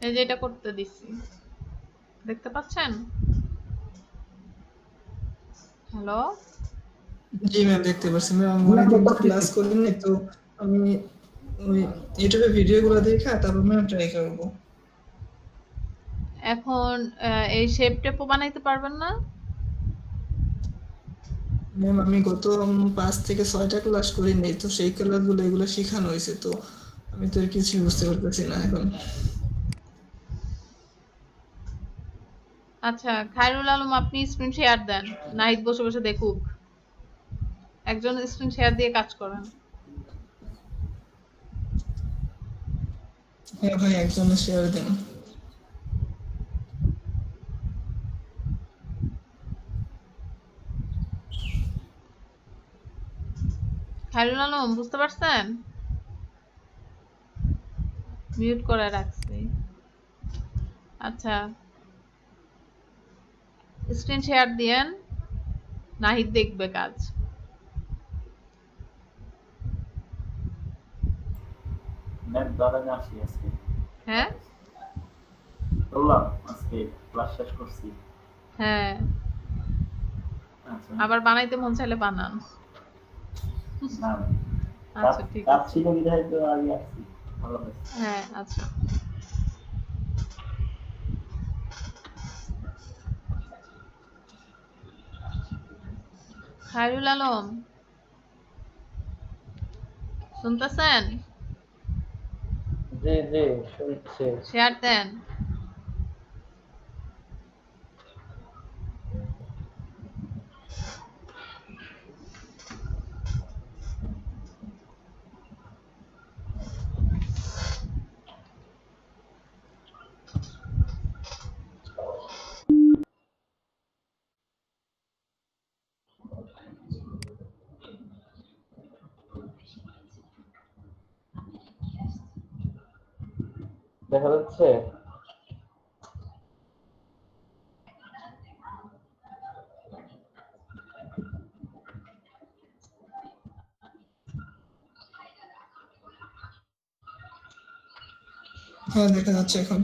এই যে এটা করতে দিছি, দেখতে পাচ্ছেন? হ্যালো? জি ম্যাম, দেখতে পাচ্ছি ম্যাম। আমি অনেকদিন তো ক্লাস করিনি, তো আমি ওই ইউটিউবে ভিডিওগুলো দেখে তারপর ম্যাম ট্রাই করবো। এখন এই শেপ টেপও বানাইতে পারবেন না? ম্যাম আমি গত 5 থেকে 6টা ক্লাস করিনি, তো সেই ক্লাসগুলো এগুলো শেখানো হয়েছে, তো আমি তো আর কিছুই বুঝতে পারতেছি না এখন। আচ্ছা, খায়রুল আলম আপনি স্ক্রিন শেয়ার দেন, নাহিদ বসে বসে দেখুক। একজন স্ক্রিন শেয়ার দিয়ে কাজ করেন। হ্যাঁ ভাই, একজনের শেয়ার দেন। খায়রুল আলম বুঝতে পারছেন? মিউট করে রাখছি। আচ্ছা, স্ক্রিন শেয়ার দিয়েন, নাহিদ দেখবে কাজ। ম্যাম ধরেন আসি আজকে। হ্যাঁ বললাম আজকে ক্লাস শেষ করছি। হ্যাঁ, আচ্ছা আবার বানাইতে মন চাইলে বানান। না আচ্ছা ঠিক কাজ আছে। ছিল বিধায় তো আগে আসছি। ভালো হয়েছে। হ্যাঁ আচ্ছা। খায়রুল আলম শুনতেছেন? জি জি শুনছি। শেয়ার দেন। দেখা যাচ্ছে? হ্যাঁ, দেখা যাচ্ছে এখন।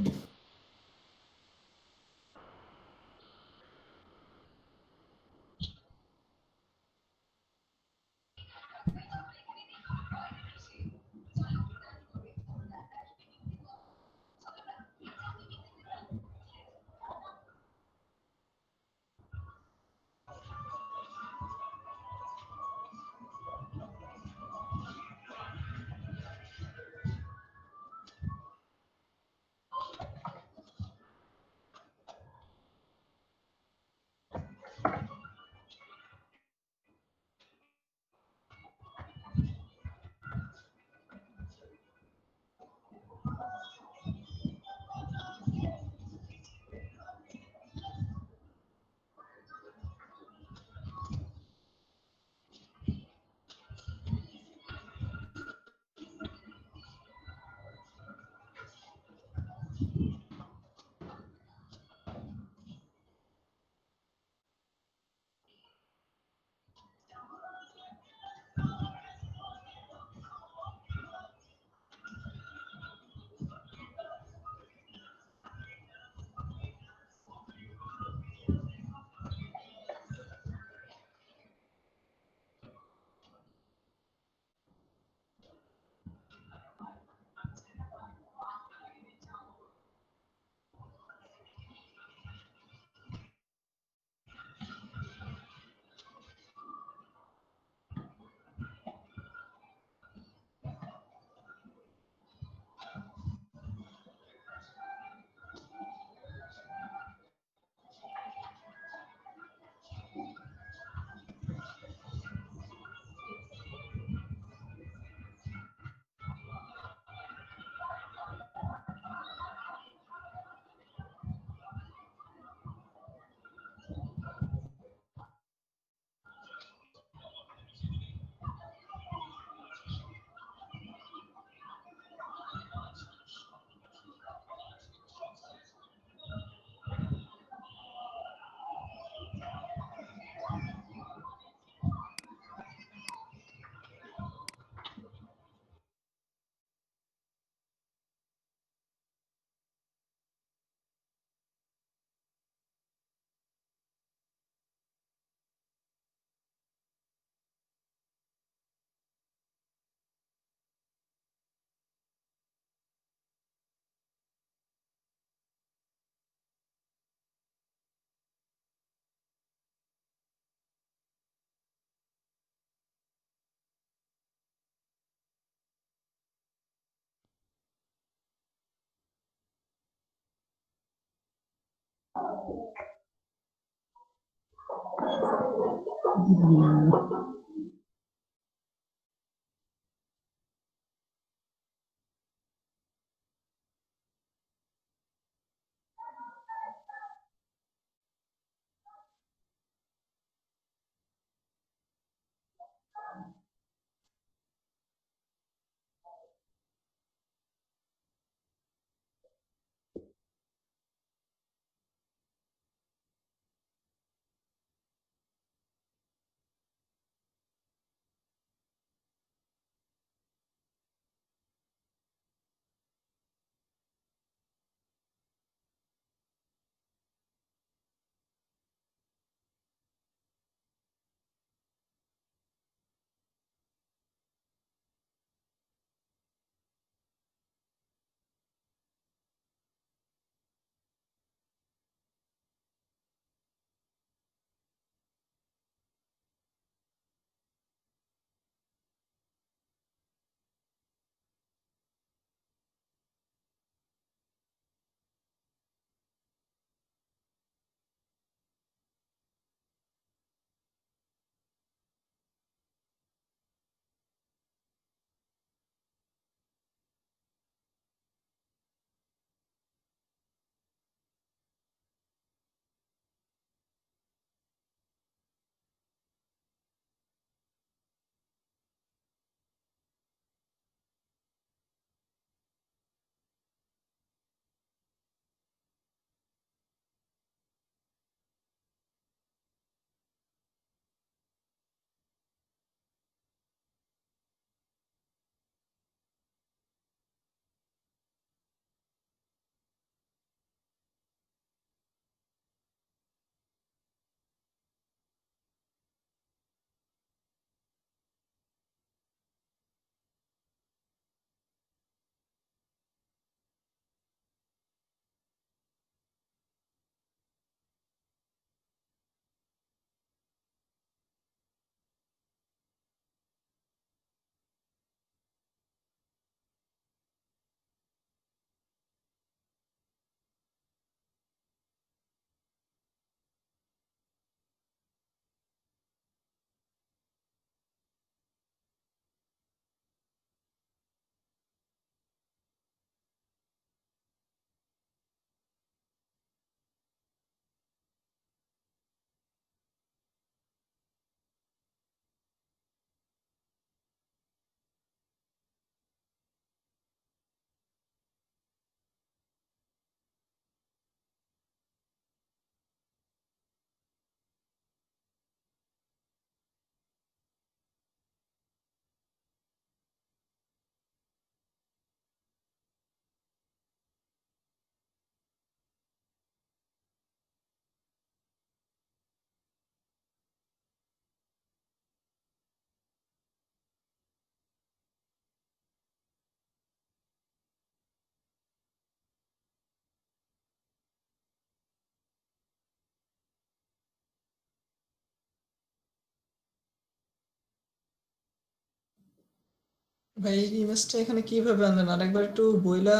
ভাই এই ইমেজটা এখানে কিভাবে আনলেন? আরেকবার একটু বইলা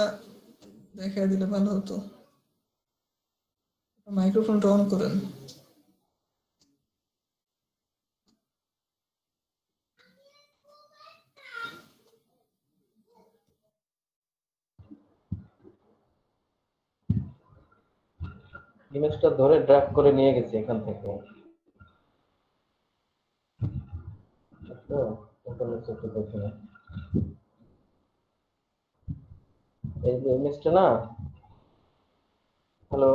দেখা দিলে ভালো হতো। মাইক্রোফোনটা অন করেন। ইমেজটা ধরে ড্র্যাগ করে নিয়ে গেছি এখান থেকে। আচ্ছা, ওখানে চোখে দেখে না। এই যে ইমেজটা না, হ্যালো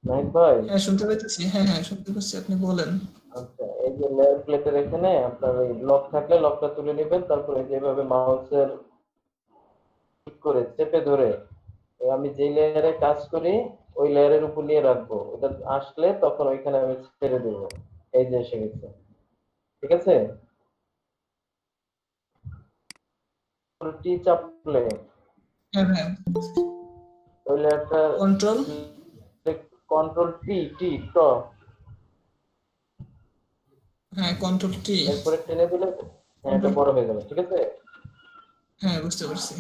নাহিদ ভাই। হ্যাঁ শুনতে পাইতেছি, হ্যাঁ হ্যাঁ শুনতে পাচ্ছি, আপনি বলেন। আচ্ছা, এই যে লেয়ার প্লেটের এখানে আপনার ওই লক থাকলে লকটা তুলে নেবেন, তারপরে যেভাবে মাউসের ঠিক করে চেপে ধরে আমি যেই লেয়ারে কাজ করি ওই লেয়ারের উপর নিয়ে রাখবো, ওটা আসলে তখন ওইখানে আমি ছেড়ে দেবো। এই যে এসে গেছে, ঠিক আছে। টি চাপলে হ্যাঁ হ্যাঁ, ওই লেয়ারটা কন্ট্রোল, কন্ট্রোল টি টি ট হ্যাঁ কন্ট্রোল টি। এরপরে টেনে দিলে হ্যাঁ এটা বড় হয়ে যাবে, ঠিক আছে। হ্যাঁ বুঝতে পারছি।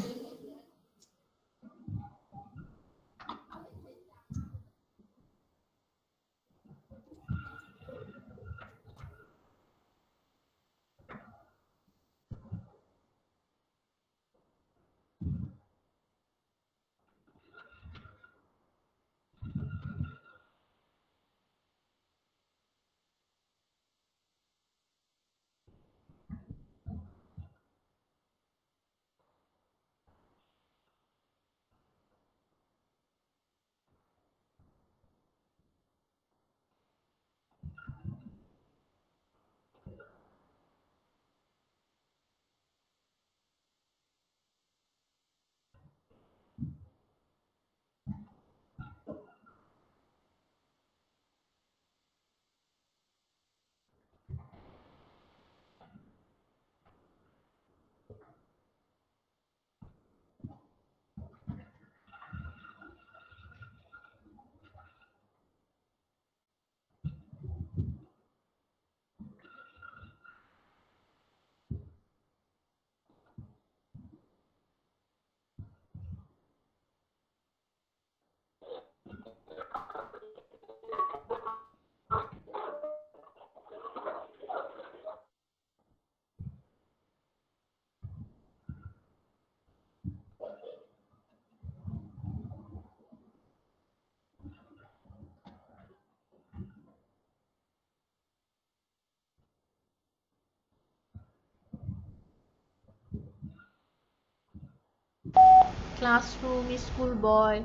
ক্লাসরুম, স্কুল বয়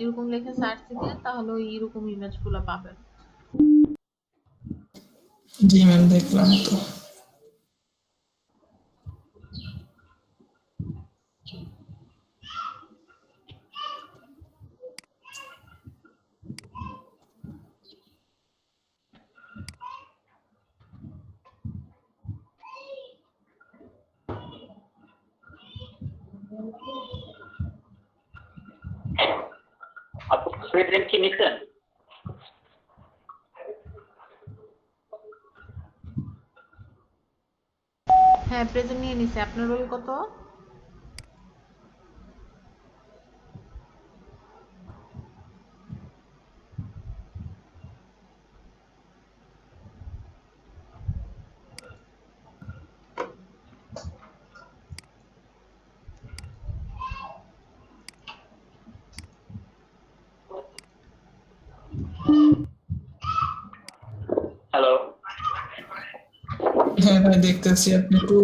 এরকম লেখে সার্চ দিবেন, তাহলে ওই এরকম ইমেজগুলো পাবেন। জি ম্যাম, দেখলাম তো। আপু প্রেজেন্ট কি নিছেন? হ্যাঁ, প্রেজেন্ট নিয়ে নিছে। আপনার রোল কত? হ্যালো, হ্যাঁ ভাই, দেখতেছি। আপনি একটু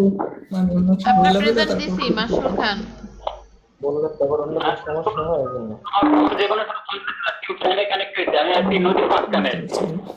মানে অন্য কিছু আপনার বললে প্রেজেন্ট তারপর দিছি মাসুর খান। বললে তো আবার অন্য কোনো সমস্যা হয় এই জন্য। আমার ফোন যে কোনো ফোনে কানেক্ট হয়েছে, আমি আছি নদীর মাঝখানে। দেখতে পাচ্ছি।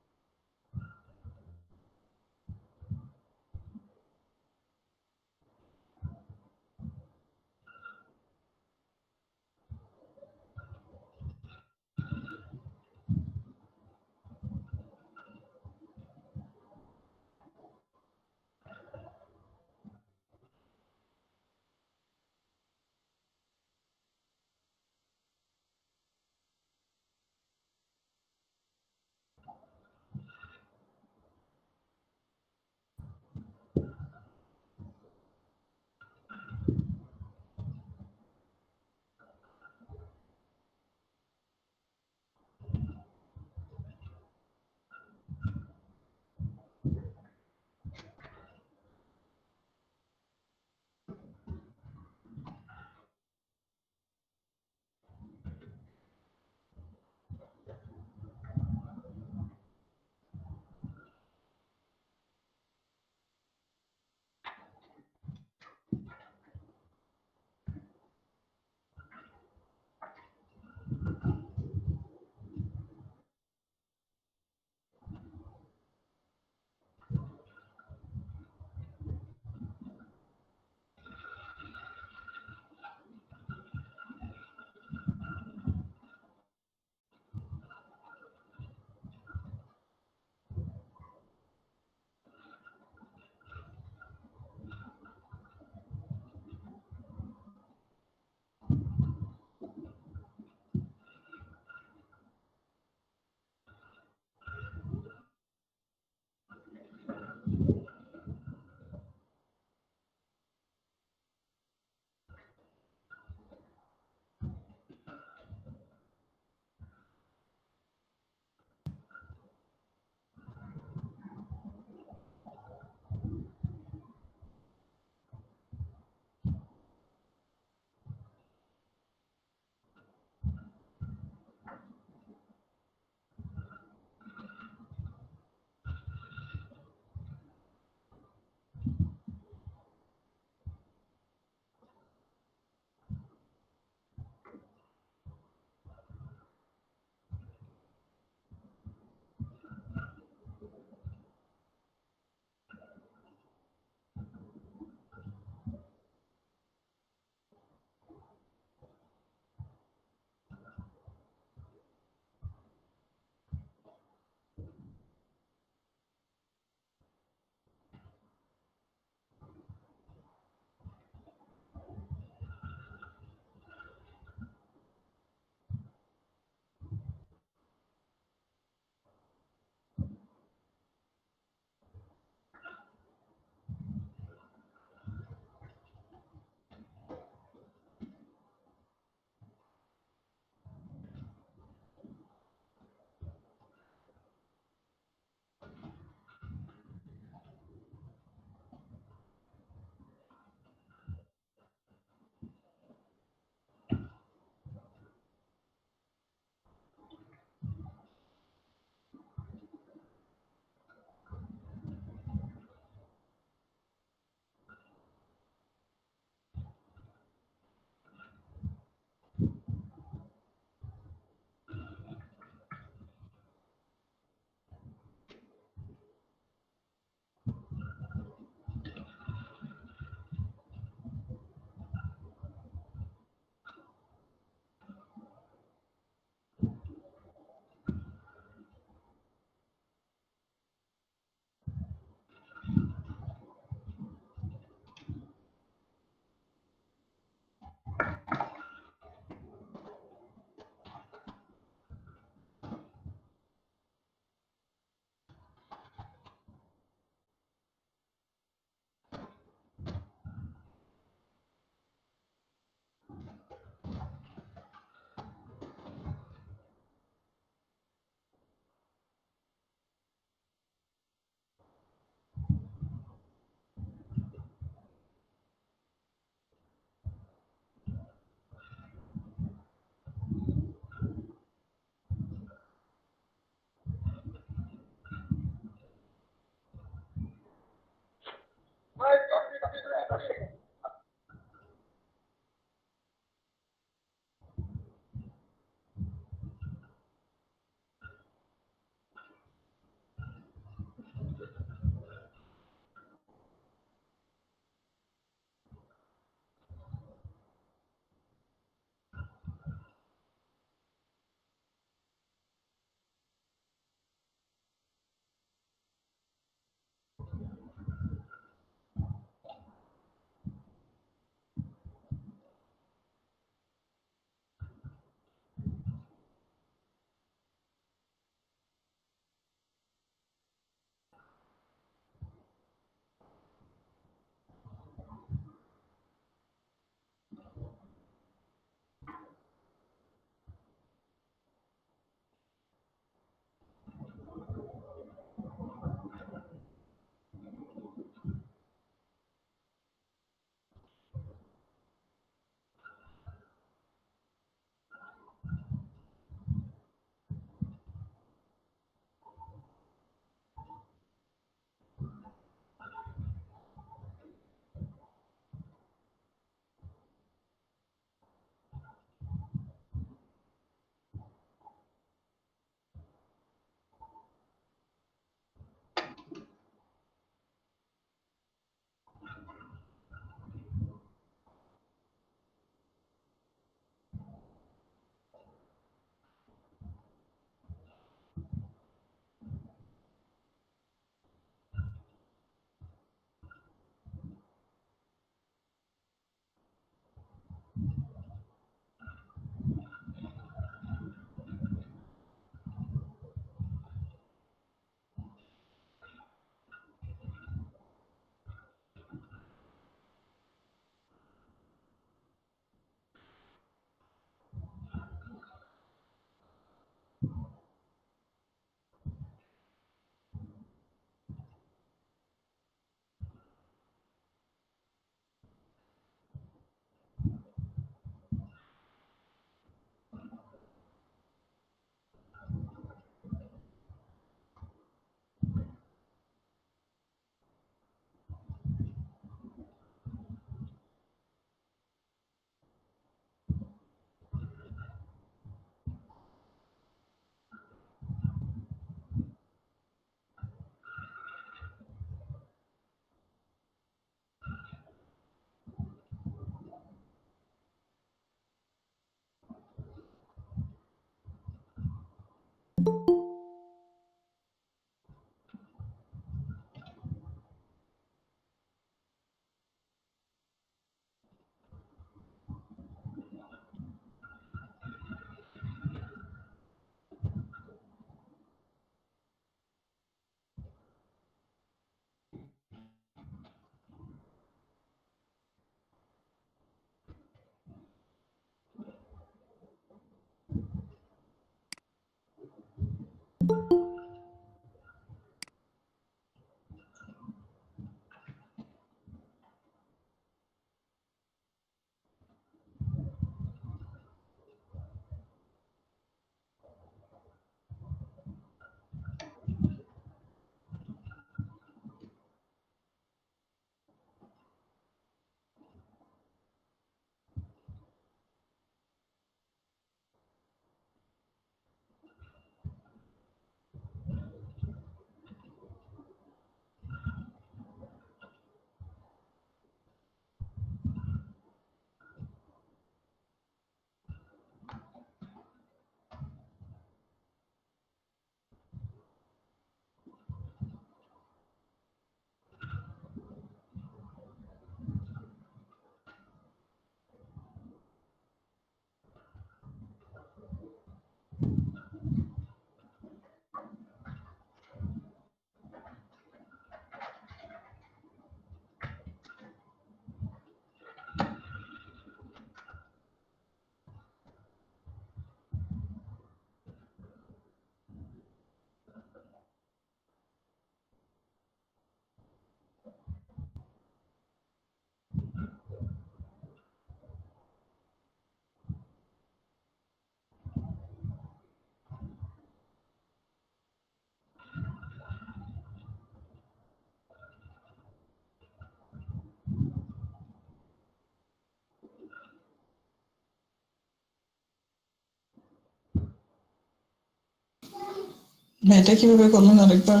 এটা কিভাবে করলেন আরেকবার?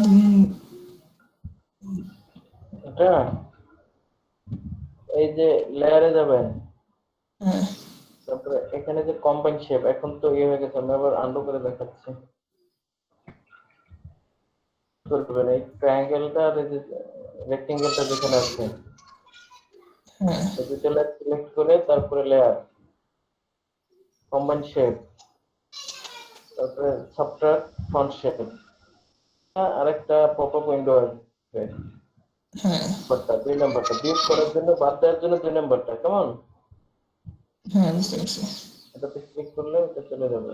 এটা এই যে লেয়ারে যাবেন, হ্যাঁ তারপরে এখানে যে কম্বাইন শেপ, এখন তো ইয়ে হয়ে গেছে, আমি আবার আন্ডু করে দেখাচ্ছি। করবেন এই ট্রায়াঙ্গেলটা আর এই যে রেক্টেঙ্গেলটা যেখানে আছে, হ্যাঁ এই দুটো লেয়ার সিলেক্ট করে তারপরে লেয়ার, কম্বাইন শেপ, তারপরে সাবট্রাক্ট ফন্ট শেপ, আরেকটা পপআপ উইন্ডো আসবে। হ্যাঁ নাম্বারটা 2 নাম্বারটা বিয়োগ করার জন্য, বাদ দেওয়ার জন্য 2 নাম্বারটা, কেমন? হ্যাঁ বুঝতে পারছি। এটাতে ক্লিক করলে এটা চলে যাবে।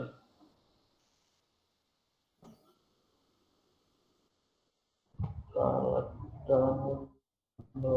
কালারটা হলো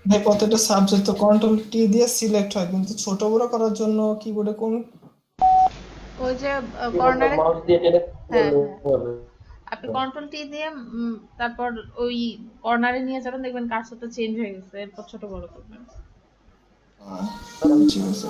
ভাই প্রত্যেকটা সাবজেক্ট তো কন্ট্রোল টি দিয়ে সিলেক্ট হয়, কিন্তু ছোট বড় করার জন্য কিবোর্ডে কোন ওই যে কিবোর্ডে কর্নারে, মাউস দিয়ে টেনে হ্যাঁ ধরলে হ্যাঁ, হবে। আপনি কন্ট্রোল টি দিয়ে তারপর ওই কর্নারে নিয়ে যাবেন, দেখবেন কার্সরটা চেঞ্জ হয়ে গেছে, এরপর ছোট বড় করবেন। ঠিক আছে।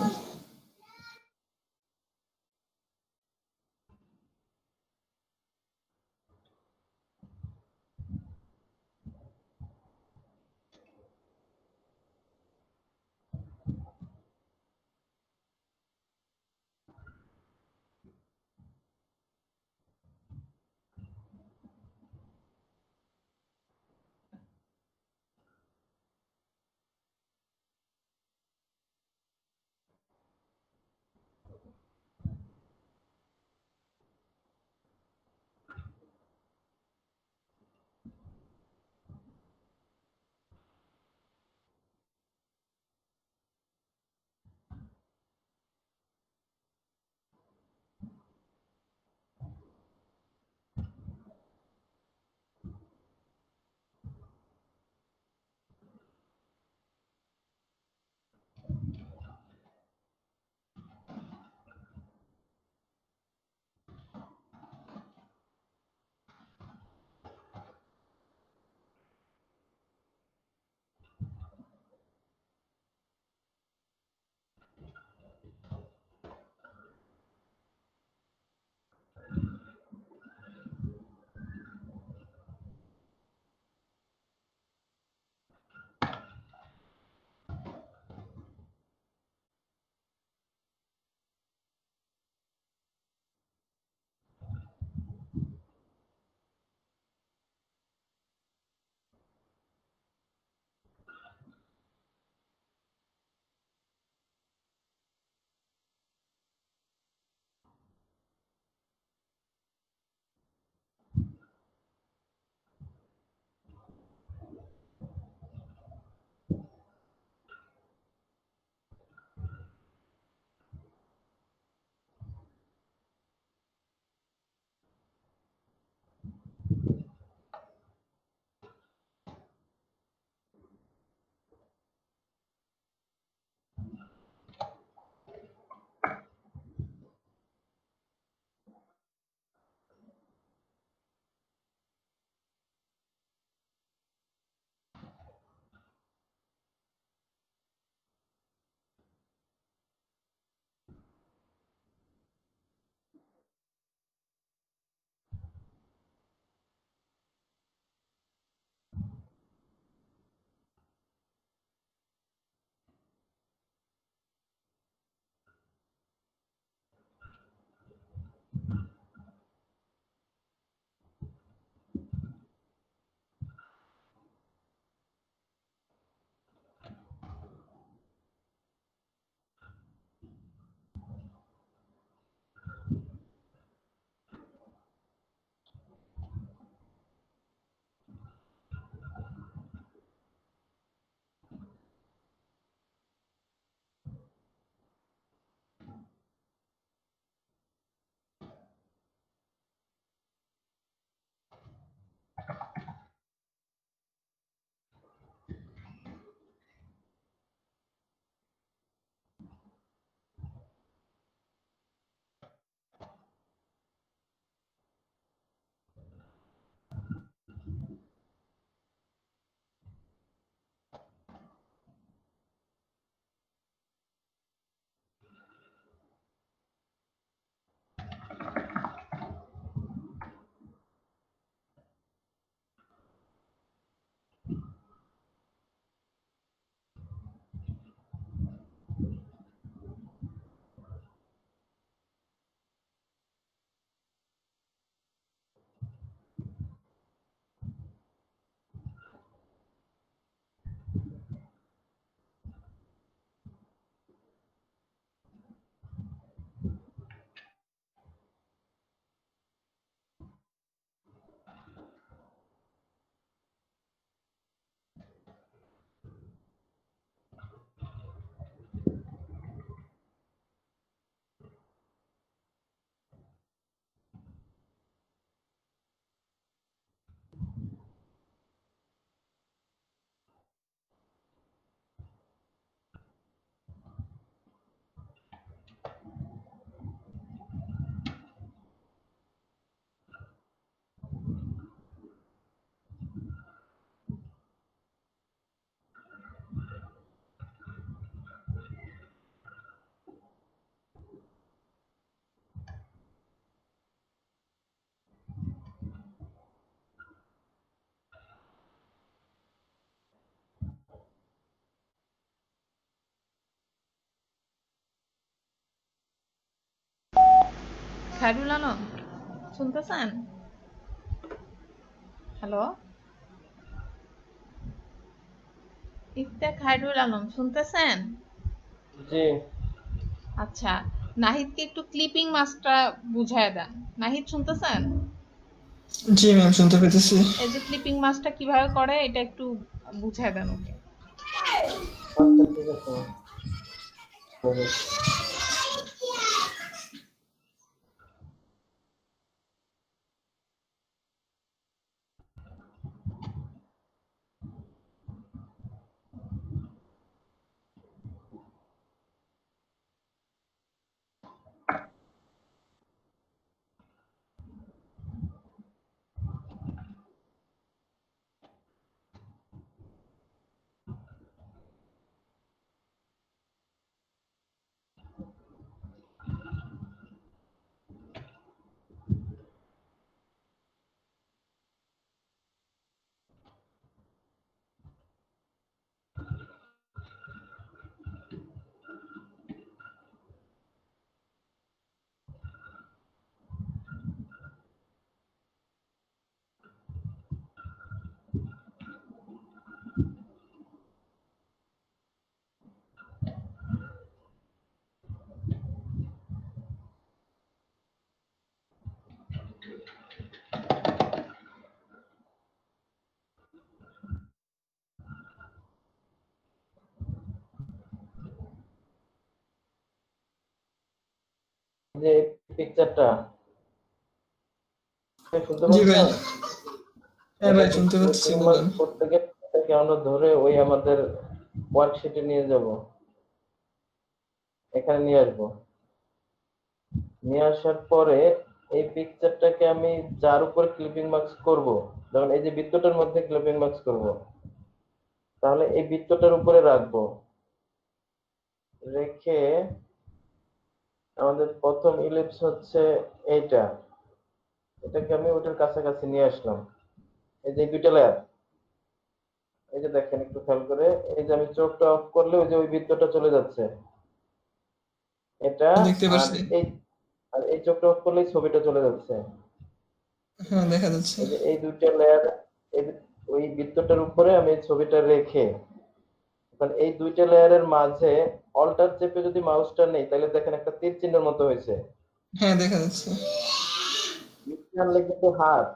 খায়রুল আলম শুনতেছেন? হ্যালো, ইফতেক খায়রুল আলম শুনতেছেন? জি আচ্ছা, নাহিদকে একটু ক্লিপিং মাস্কটা বুঝায় দেন। নাহিদ শুনতেছেন? জি ম্যাম, শুনতে পেতেছি। এই যে ক্লিপিং মাস্কটা কিভাবে করে এটা একটু বুঝায় দেন ওকে। আচ্ছা ঠিক আছে ম্যাম। যে পিকচারটা শুনতে জি ভাই। পাচ্ছেন? হ্যাঁ এটা ভাই, শুনতে পাচ্ছি, ক্লিপিং বলেন। করতে গেলে এটাকে আমরা ধরে ওই আমাদের ওয়ার্কশিটে নিয়ে যাব, এখানে নিয়ে আসবো। নিয়ে আসার পরে এই পিকচারটাকে আমি যার উপর ক্লিপিং মার্কস করব, যেমন এই যে বৃত্তটার মধ্যে ক্লিপিং মার্কস করব, তাহলে এই বৃত্তটার উপরে রাখবো। রেখে আমাদের প্রথম ইলিপস হচ্ছে এইটা, এটাকে আমি ওটার কাছাকাছি নিয়ে আসলাম। এই যে দুইটা লেয়ার, এই যে দেখেন একটু খেয়াল করে, এই যে আমি চোখটা অফ করলে ওই যে ওই বৃত্তটা চলে যাচ্ছে এটা। দেখতে আর পাচ্ছি। এই আর এই চোখটা অফ করলেই ছবিটা চলে যাচ্ছে। হ্যাঁ, দেখা যাচ্ছে। এই যে এই দুইটা লেয়ার, ওই বৃত্তটার উপরে আমি এই ছবিটা রেখে, এখন এই দুইটা লেয়ারের মাঝে অল্টার চেপে যদি মাউসটা নেই, তাহলে দেখেন একটা তীর চিহ্নের মতো হয়েছে। হ্যাঁ, দেখা যাচ্ছে। নিচে আনলে কিন্তু হাত,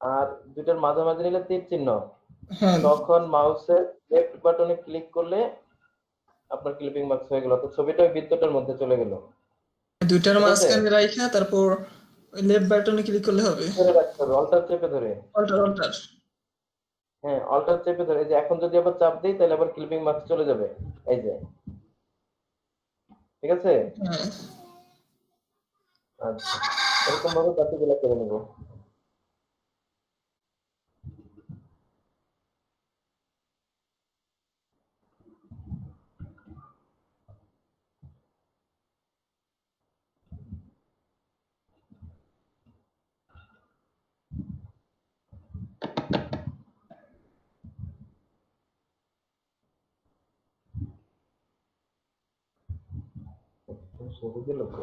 আর দুইটার মাঝামাঝি নিলে তীর চিহ্ন। হ্যাঁ, তখন মাউসের লেফট বাটনে ক্লিক করলে আপনার ক্লিপিং মার্কস হয়ে গেল, তো ছবিটা ওই বৃত্তটার মধ্যে চলে গেল। দুইটার ঠিক আছে, মাঝখানে রাইখা তারপর ওই লেফট বাটনে ক্লিক করলে হবে। ধরে রাখতে হবে অল্টার চেপে ধরে। Alter alter. হ্যাঁ, অল্টার চেপে ধরে। এই যে এখন যদি আবার চাপ দিই তাহলে আবার ক্লিপিং মার্কস চলে যাবে। এই যে, ঠিক আছে। হ্যাঁ। আচ্ছা, এরকম ভাবে বাকিগুলো করে নেব। শুরু দিল তো।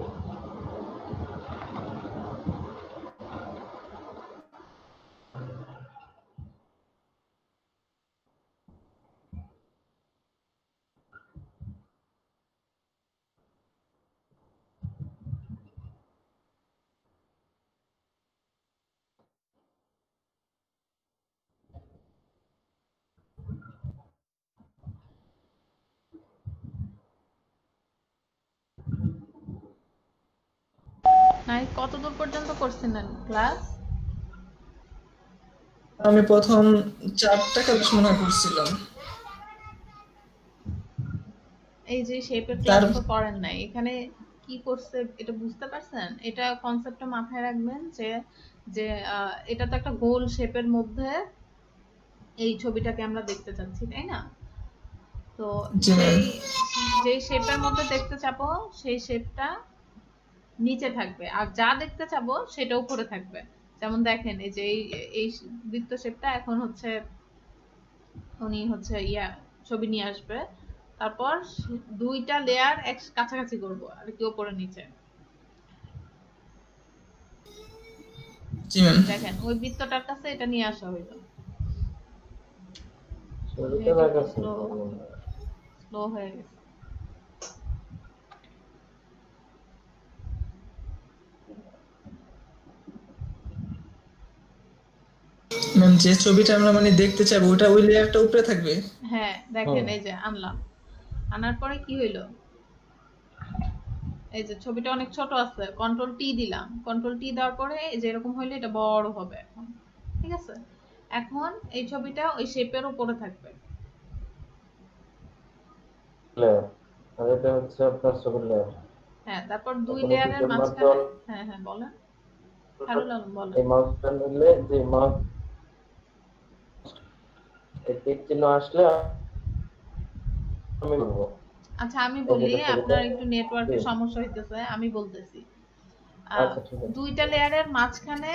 নাহিদ কত দূর পর্যন্ত করছিলেন ক্লাস? আমি প্রথম 4টা ক্লাস মনে হয় করছিলাম। এই যে শেপের তার ক্লাস তো করেন নাই, এখানে কি করছে এটা বুঝতে পারছেন? এটা কনসেপ্টটা মাথায় রাখবেন যে যে এটা তো একটা গোল শেপের মধ্যে এই ছবিটাকে আমরা দেখতে চাচ্ছি, তাই না? তো জি ম্যাম। যেই শেপের মধ্যে দেখতে চাবো সেই শেপটা নিচে থাকবে, আর যা দেখতে চাবো সেটা উপরে থাকবে। যেমন দেখেন এই যে এই বৃত্ত শেপটা এখন হচ্ছে উনি হচ্ছে ছবি নিয়ে আসবে, তারপর দুইটা লেয়ার এক কাছাকাছি করব আর কি, উপরে নিচে। জি ম্যাম। দেখেন ওই বৃত্তটার কাছে এটা নিয়ে আসা হইলো। ছবিটা নেট একটু লাগাচ্ছি। স্লো হয়ে গেছে। ম্যাম যে ছবিটা আমরা মানে দেখতে চাইবো ওটা ওই লেয়ারটা উপরে থাকবে। হ্যাঁ দেখেন এই যে আনলাম, আনার পরে কি হইলো, এই যে ছবিটা অনেক ছোট আছে, কন্ট্রোল টি দিলাম, কন্ট্রোল টি দেওয়ার পরে এই যে এরকম হইলে এটা বড় হবে এখন, ঠিক আছে। এখন এই ছবিটা ওই শেপের উপরে থাকবে। লেয়ার আর এটা হচ্ছে আপনার ছবির লেয়ার। হ্যাঁ তারপর দুই এখন এই লেয়ারের দুটোর মধ্যে মাঝখানে, হ্যাঁ হ্যাঁ বলেন হারুল আলম বলেন। এই মাউসটা নিলে যে মাউস এই টিক চিহ্ন আসলে আমি বলবো আচ্ছা আমি এই বলি, যেটা ছবিটা। আপনার একটু জি, নেটওয়ার্কের সমস্যা হইতেছে, আমি বলতেছি। আচ্ছা ঠিক আছে। দুইটা লেয়ারের মাঝখানে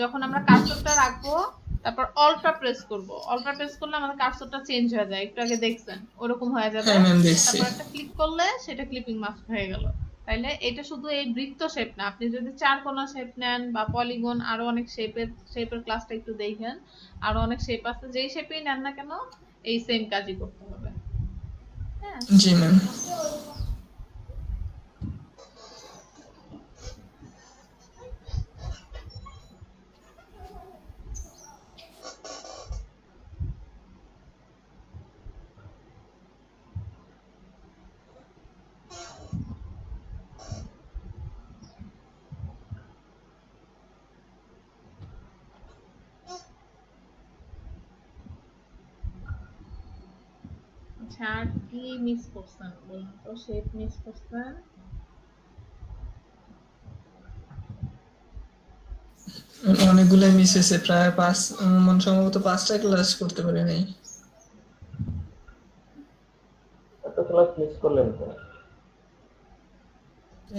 যখন আমরা কার্সরটা রাখবো, তারপর অল্টা প্রেস করব, অল্টা প্রেস করলে আমাদের কার্সরটা চেঞ্জ হয়ে যায়, একটু আগে দেখছেন ওরকম হয়ে যাবে। হ্যাঁ ম্যাম দেখছি। তারপর একটা ক্লিক করলে সেটা ক্লিপিং মাস্ক হয়ে গেল। তাইলে এটা শুধু এই বৃত্ত শেপ না, আপনি যদি চারকোনা শেপ নেন বা পলিগন, আরো অনেক শেপের ক্লাসটা একটু দেখেন, আরো অনেক শেপ আছে, যেই শেপেই নেন না কেন এই সেম কাজই করতে হবে। হ্যাঁ জি ম্যাম। আচ্ছা আর কি মিস করছেন বলুন তো, শেপ মিস করছেন। অনেকগুলো মিস হয়েছে, প্রায় পাঁচ, মানে সম্ভবত 5টা ক্লাস করতে পারি নাই। এত ক্লাস মিস করলেন কেন?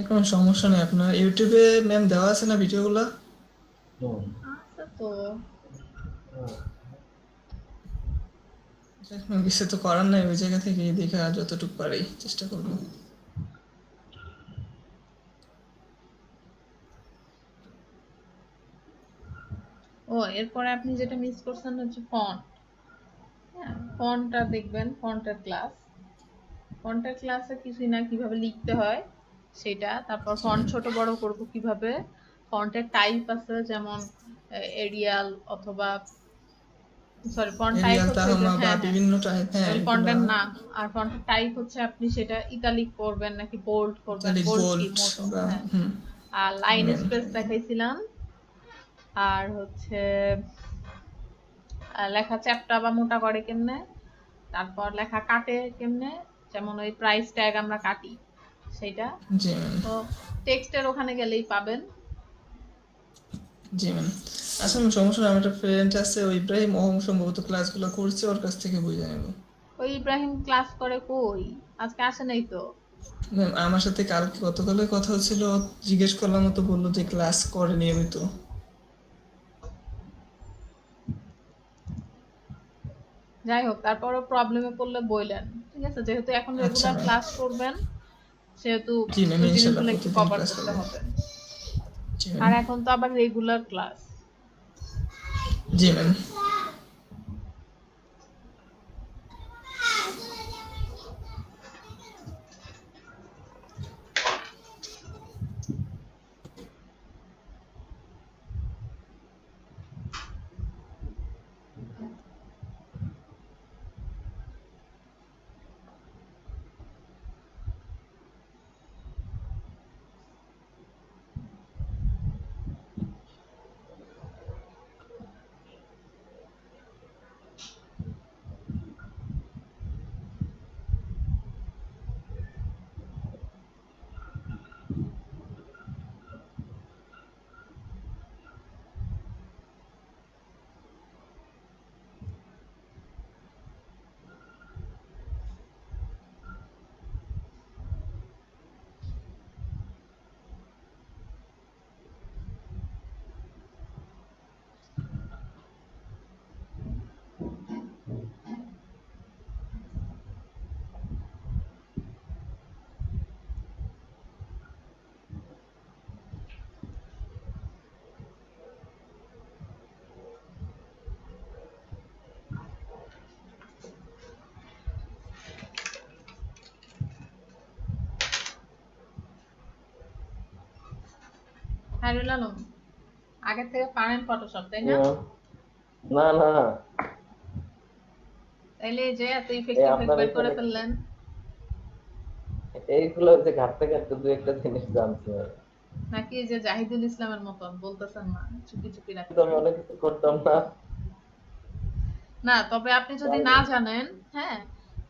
কোনো সমস্যা নেই, আপনার ইউটিউবে ম্যাম দেওয়া আছে না ভিডিওগুলো? হুম। আচ্ছা তো কিছু তো করার নাই, ওই জায়গা থেকে দেখা যতটুকু পারি চেষ্টা করবো। ও এরপরে আপনি যেটা মিস করছেন হচ্ছে ফন্ট। হ্যাঁ ফন্টটা দেখবেন, ফন্টের ক্লাস, ফন্টের ক্লাসে কিছুই না, কিভাবে লিখতে হয় সেটা, তারপর ফন্ট ছোট বড় করব কিভাবে, ফন্টের টাইপ আছে যেমন এরিয়াল অথবা সরি ফন্ট টাইপ এরিয়াল, হচ্ছে যে তাহমা বা হ্যাঁ হ্যাঁ বিভিন্ন টাইপ, হ্যাঁ ওই এগুলা। ফন্টের নাম। আর ফন্টের টাইপ হচ্ছে আপনি সেটা ইতালিক করবেন নাকি বোল্ড করবেন, ইতালিক, বোল্ড কি বোল্ড মোটো, বা হ্যাঁ। হুম। আর লাইন ম্যাম স্পেস দেখাইছিলাম, আর হচ্ছে লেখা চ্যাপ্টা বা মোটা করে কেমনে, তারপর লেখা কাটে কেমনে, যেমন ওই প্রাইস ট্যাগ আমরা কাটি সেটা। জি ম্যাম। তো টেক্সটের ওখানে গেলেই পাবেন। জি ম্যাম। আসলে সমস্যা নেই, আমার একটা ফ্রেন্ড আছে ওই ইব্রাহিম, ও সম্ভবত ক্লাসগুলো করছে, ওর কাছ থেকে বুঝে নেব। ওই ইব্রাহিম ক্লাস করে কই, আজকে আসে নাই তো। ম্যাম আমার সাথে কালকে গতকালের কথা হচ্ছিল, জিজ্ঞেস করলাম, তো বললো যে ক্লাস করে নিয়মিত। যাই হোক তারপরও প্রবলেমে পড়লে বললেন, ঠিক আছে, যেহেতু এখন আচ্ছা রেগুলার ম্যাম। ক্লাস করবেন সেহেতু জি ম্যাম, ওই ইনশাল্লাহ জিনিসগুলো একটু প্রতিদিন কভার ক্লাস করতে করবো। হবে। জি আর ম্যাম। এখন তো আবার রেগুলার ক্লাস। জি ম্যাম। খায়রুল আলম আগে থেকে পারেন ফটোশপ তাই জি না? ম্যাম। না না, তাইলে এই যে এত এই ইফেক্টিভ আপনার বের করে এখানে ফেললেন। এইগুলো যে ঘাটতে ঘাটতে দু একটা জিনিস জানছি আর। নাকি এই যে জাহিদুল ইসলামের মতন বলতেছেন না, চুপি চুপি কিন্তু আমি রাখতেছেন? অনেক কিছু করতাম না। না, তবে আপনি যদি না জানেন, হ্যাঁ,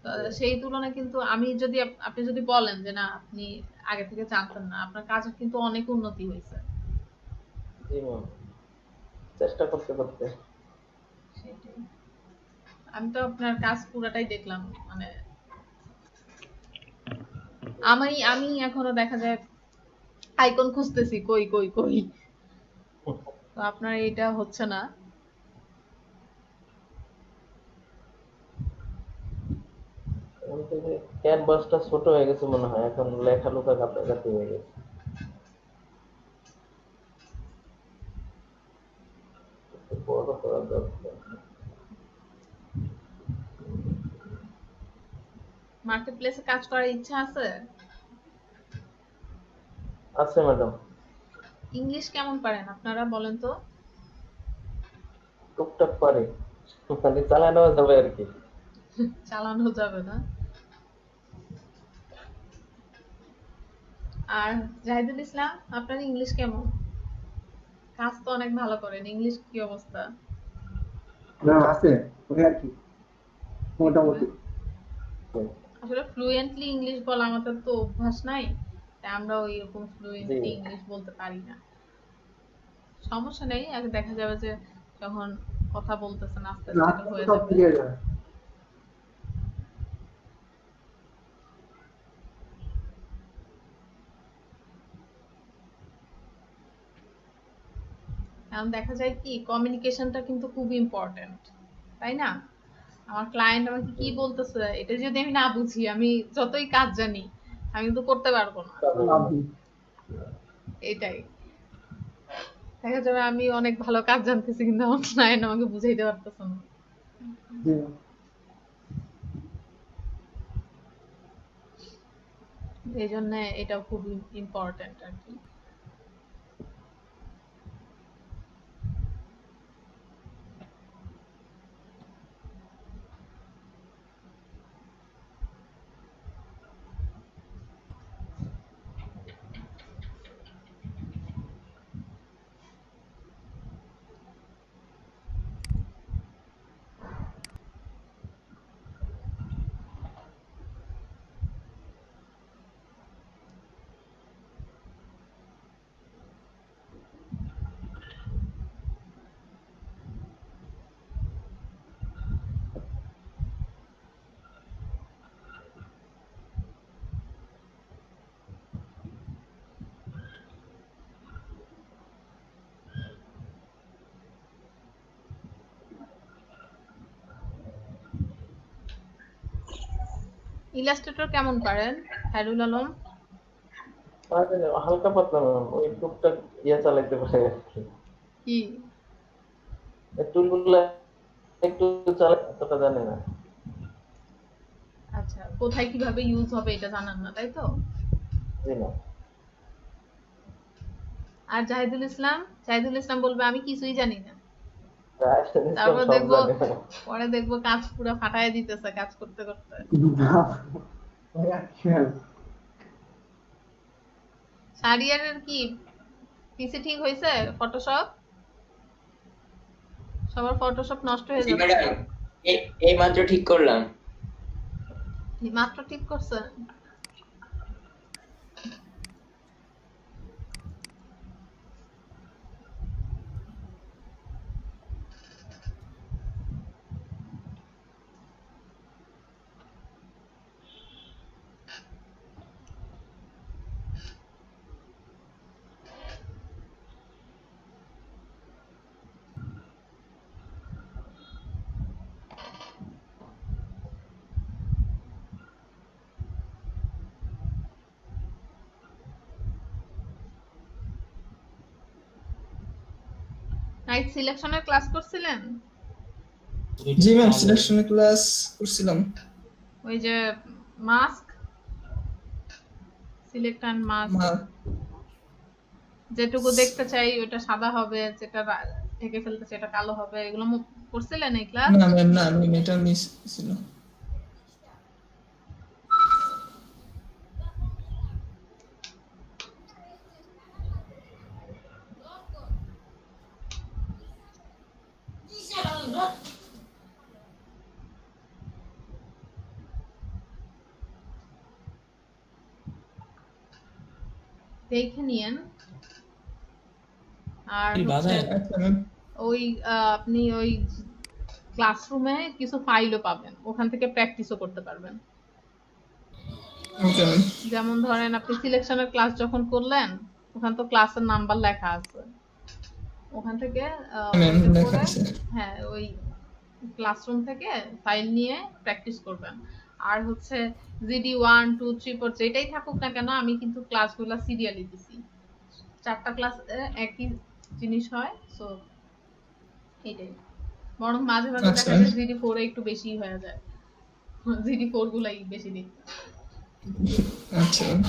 জি সেই তুলনায় কিন্তু আমি যদি আপনি যদি বলেন যে না আপনি আগে থেকে জানতেন না, আপনার কাজের কিন্তু অনেক উন্নতি হয়েছে। জি ম্যাম, চেষ্টা করতে করতে। সেটাই। আমি তো আপনার কাজ পুরাটাই দেখলাম, মানে আমি এখনো দেখা যায় আইকন খুঁজতেছি কই কই কই। তো আপনার এটা হচ্ছে না। ক্যানভাসটা ছোট হয়ে গেছে মনে হয়, এখন লেখা লুকা কাটাকাটি হয়ে গেছে। একটু বড় করা দরকার। মার্কেট প্লেসে কাজ করার ইচ্ছা আছে? আছে ম্যাডাম, ইংলিশ কেমন পারেন আপনারা বলেন তো? টুকটাক পারি, মানে চালানো যাবে আর কি। চালানো যাবে না। আর জাহিদুল ইসলাম, আপনার ইংলিশ কেমন? কাজ তো অনেক ভালো করেন, ইংলিশ কি অবস্থা? না আছে ওই আর কি মোটামুটি। আসলে ফ্লুয়েন্টলি ইংলিশ বলা আমাদের তো অভ্যাস নাই, তাই আমরা ওই রকম জি ফ্লুয়েন্টলি ইংলিশ বলতে পারি না। সমস্যা নেই, আর দেখা যাবে যে যখন কথা বলতেছেন আস্তে আস্তে এটা রাস্তা তো হয়ে সব যাবে। ক্লিয়ার যায়। এখন দেখা যায় কি কমিউনিকেশনটা কিন্তু খুব ইম্পর্টেন্ট, তাই না? আমার ক্লায়েন্ট আমাকে কি বলতেছে এটা যদি আমি না বুঝি, আমি যতই কাজ জানি আমি কিন্তু করতে পারবো না। লাভ নেই। এটাই দেখা যাবে আমি অনেক ভালো কাজ জানতেছি কিন্তু আমার ক্লায়েন্ট আমাকে বুঝাইতে পারতেছে না। জি এই জন্য এটাও খুব ইম্পর্টেন্ট আর কি। ইলাস্ট্রেটর কেমন পারেন খায়রুল আলম? পারে, হালকা পাতলা ম্যাম, ওই টুকটাক চালাইতে পারে আর কি। কি? টুলগুলো একটু চালাই, এতটা জানি না। আচ্ছা, কোথায় কিভাবে ইউজ হবে এটা জানান না তাই তো? জি না, আর জাহিদুল ইসলাম বলবে আমি কিছুই জানি না। ইসলাম তারপর সব দেখবো জানে। পরে দেখবো কাজ পুরো ফাটায় দিতেছে কাজ করতে করতে। ওই আর কি আর। শারিয়ারের কি পিসি ঠিক হয়েছে? ফটোশপ সবার ফটোশপ নষ্ট হয়ে জি যাচ্ছে। ম্যাডাম, এই মাত্র ঠিক করলাম। মাত্র ঠিক করছেন? নাইট সিলেকশনের ক্লাস করছিলেন? জি ম্যাম, সিলেকশনের ক্লাস করছিলাম। ওই যে মাস্ক সিলেক্ট অ্যান্ড মাস্ক। মা যেটুকু দেখতে চাই ওটা সাদা হবে, যেটা ঢেকে ফেলতে চাই এটা কালো হবে, এগুলো করছিলেন এই ক্লাস? না ম্যাম, না আমি এটা মিস ছিল। দেখে নিয়েন। আর কি বাধা? হচ্ছে আচ্ছা ম্যাম, ওই আপনি ওই ক্লাসরুমে কিছু ফাইলও পাবেন, ওখান থেকে প্র্যাকটিসও করতে পারবেন। Okay ma'am. যেমন ধরেন আপনি সিলেকশনের ক্লাস যখন করলেন, ওখান তো ক্লাসের নাম্বার লেখা আছে, ওখান থেকে ম্যাম ওইটা লেখা করে, আছে। হ্যাঁ ওই ক্লাসরুম থেকে ফাইল নিয়ে প্র্যাকটিস করবেন। আর হচ্ছে জিডি 1 2 3 4 যেটাই থাকুক না কেন, আমি কিন্তু ক্লাসগুলো সিরিয়ালি দিছি, 4টা ক্লাস একই জিনিস হয়, সো এইটাই। বরং মাঝে মাঝে আচ্ছা দেখা যায় জিডি 4 এ একটু বেশি হয়ে যায়, জিডি 4 গুলাই বেশি দিই। আচ্ছা ম্যাম।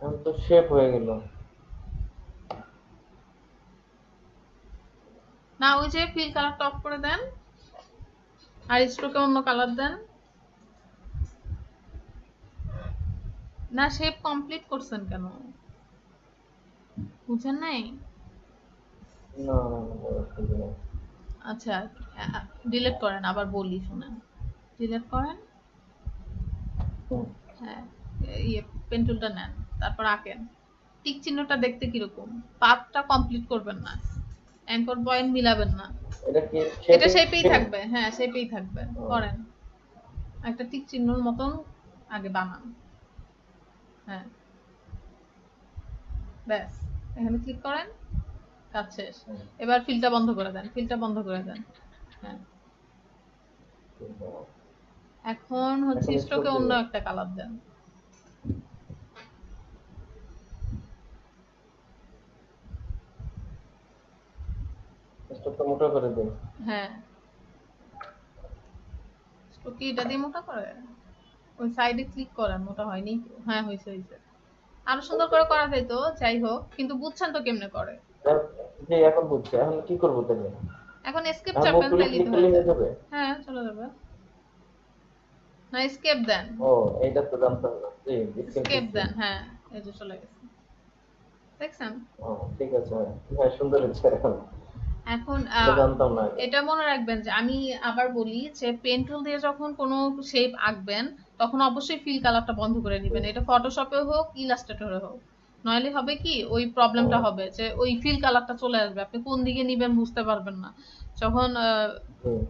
এখন তো শেপ হয়ে গেল। না ওই যে ফিল কালারটা অফ করে দেন, আর স্ট্রোকে অন্য কালার দেন। না শেপ কমপ্লিট করছেন কেন, বুঝেন নাই? না না না, আচ্ছা ডিলিট করেন, আবার বলি শুনেন, ডিলিট করেন। হ্যাঁ ইয়ে পেন টুলটা নেন, তারপর আঁকেন। টিক চিহ্নটা দেখতে কিরকম, পাথটা কমপ্লিট করবেন না, অ্যাঙ্কর পয়েন্ট মিলাবেন না, এটা কি এটা শেপেই থাকবে, হ্যাঁ শেপেই থাকবে। করেন একটা টিক চিহ্নর মতন আগে বানান, হ্যাঁ ব্যাস, এখানে ক্লিক করেন, কাজ শেষ। এবার ফিলটা বন্ধ করে দেন, ফিলটা বন্ধ করে দেন। হ্যাঁ এখন হচ্ছে এখন স্ট্রোকে stroke অন্য দেব। একটা কালার দেন। স্টোকটা মোটা করে দিন। হ্যাঁ স্ট্রোকে এটা দিয়ে মোটা করে, ওই সাইডে ক্লিক করেন, মোটা হয়নি তো, হ্যাঁ হয়েছে হয়েছে। আরো সুন্দর করে করা যায় তো, যাই হোক, কিন্তু বুঝছেন তো কেমনে করে। জি এখন বুঝছি, এখন কি করবো তাহলে? এখন এসকেপ এখন মুভ চাপেন, তুলে তাইলেই ক্লিক তো করলে হয়ে হয়ে যাবে। যাবে? হ্যাঁ চলে যাবে। না এসকেপ দেন, ও এইটা তো জানতাম না। জি এসকেপ দেন, হ্যাঁ এই যে চলে গেছে, দেখছেন? ও ঠিক আছে, হ্যাঁ সুন্দর হচ্ছে এখন। এখন এটা জানতাম না আগে। এটা মনে রাখবেন যে আমি আবার বলি যে পেন টুল দিয়ে যখন কোনো শেপ আঁকবেন, তখন অবশ্যই ফিল কালারটা বন্ধ করে দিবেন, এটা ফটোশপে হোক ইলাস্ট্রেটরে হোক। নইলে হবে কি, ওই প্রবলেমটা হবে যে ওই ফিল কালারটা চলে আসবে, আপনি কোন দিকে নিবেন বুঝতে পারবেন না। যখন হুম।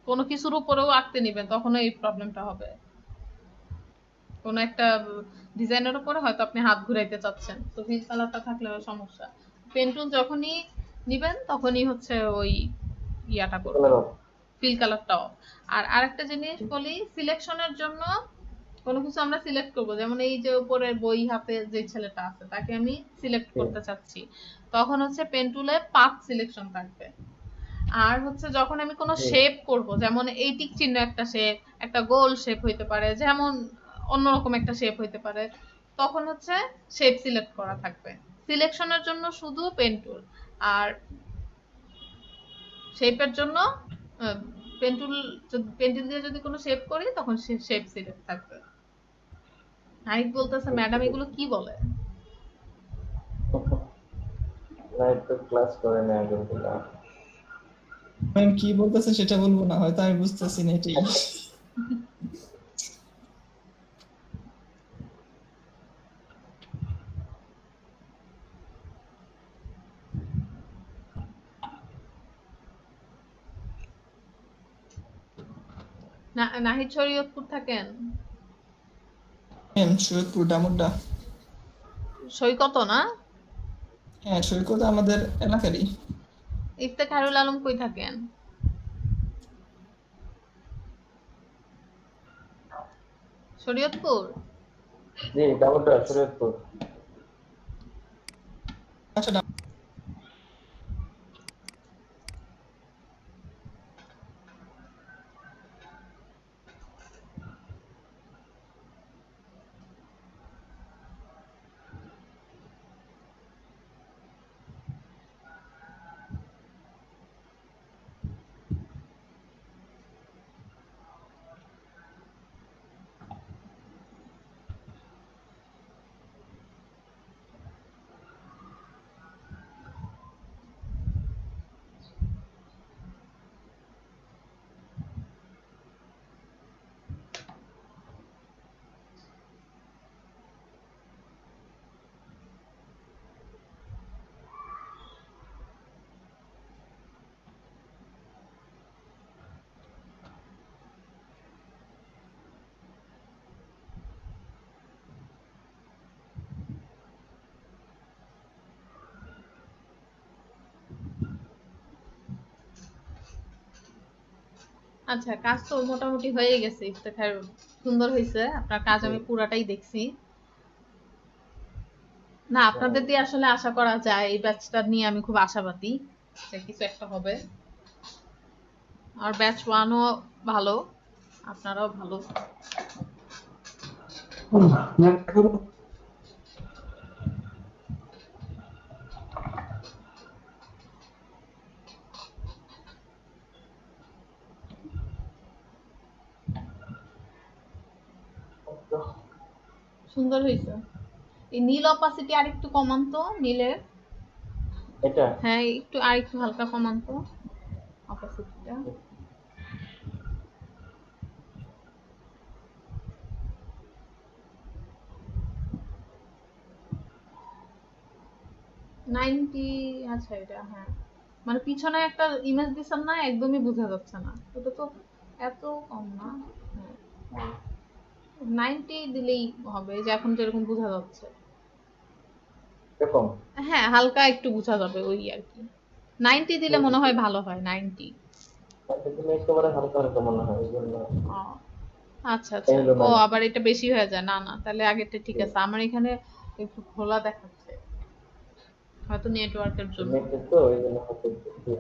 কোনো কিছুর উপরেও আঁকতে নিবেন, তখন এই প্রবলেমটা হবে। কোনো একটা ডিজাইনের উপরে হয়তো আপনি হাত ঘুরাইতে চাচ্ছেন, তো ফিল কালারটা থাকলে সমস্যা। পেন টুল যখনই নিবেন তখনই হচ্ছে ওই ইয়াটা করবেন, কালার অফ। ফিল কালারটাও। আর আরেকটা জিনিস বলি, সিলেকশনের জন্য কোনো কিছু আমরা সিলেক্ট করব, যেমন এই যে উপরের বই হাতে যে ছেলেটা আছে তাকে আমি সিলেক্ট করতে চাচ্ছি, তখন হচ্ছে পেন টুলে পাথ সিলেকশন থাকবে। আর হচ্ছে যখন আমি কোনো শেপ করব, যেমন এই টিক চিহ্ন একটা শেপ, একটা গোল শেপ হইতে পারে, যেমন অন্যরকম একটা শেপ হইতে পারে, তখন হচ্ছে শেপ সিলেক্ট করা থাকবে। সিলেকশনের জন্য শুধু পেন টুল, আর শেপের জন্য পেন টুল দিয়ে যদি কোনো শেপ করি তখন শেপ সিলেক্ট থাকবে। নাহিদ বলতেছে ম্যাডাম এগুলো কি বলে? না একটু ক্লাস করে না আগে বলা। ম্যাম কি বলতেছে সেটা বলবো না, হয়তো আমি বুঝতেছি না এটাই। নাহিদ শরীয়তপুর থাকেন? ম্যাম সৈয়দপুর ডামুড্ডা। সৈকত না? হ্যাঁ সৈকত আমাদের এলাকারই। ইফতেখারুল আলম কই থাকেন? শরীয়তপুর? জি ডাবলটা শরীয়তপুর। আচ্ছা আচ্ছা, কাজ তো মোটামুটি হয়ে গেছে ইফতেখারুল। সুন্দর হয়েছে, আপনার কাজ আমি পুরাটাই দেখছি। না, আপনাদের দিয়ে আসলে আশা করা যায়, এই ব্যাচটা নিয়ে আমি খুব আশাবাদী যে কিছু একটা হবে। আর ব্যাচ 1ও ভালো, আপনারাও ভালো। ম্যাম এখন সুন্দর হয়েছে। এই নীল অপাসিটি আরেকটু কমান তো, নীলের। এটা হ্যাঁ, একটু আরেকটু হালকা কমান তো অপাসিটিটা। নাইনটি। আচ্ছা, এটা হ্যাঁ, মানে পিছনে একটা ইমেজ দিছেন না, একদমই বোঝা যাচ্ছে না। এটা তো এত কম না। হ্যাঁ, 90 দিলেই হবে, যে এখন যেরকম বোঝা যাচ্ছে। এরকম হ্যাঁ, হালকা একটু বোঝা যাবে ওই আর কি। 90 দিলে মনে হয় ভালো হয়, 90। দিলে একেবারে হালকা হালকা মনে হয়, এই জন্য ও আচ্ছা আচ্ছা। এই হলো ও 90। আবার এটা বেশি হয়ে যায়, না না, তাহলে আগেরটা ঠিক আছে। আমার এখানে একটু খোলা দেখাচ্ছে, হয়তো নেটওয়ার্কের জন্য। নেটে তো এই জন্য হয়তো একটু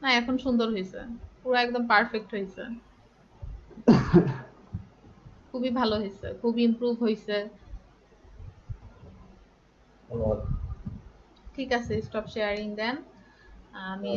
না, এখন সুন্দর হয়েছে, পুরো একদম পারফেক্ট হয়েছে। খুবই ভালো হয়েছে, খুব ইমপ্রুভ হয়েছে। ধন্যবাদ। ঠিক আছে, স্টপ শেয়ারিং দেন। আমি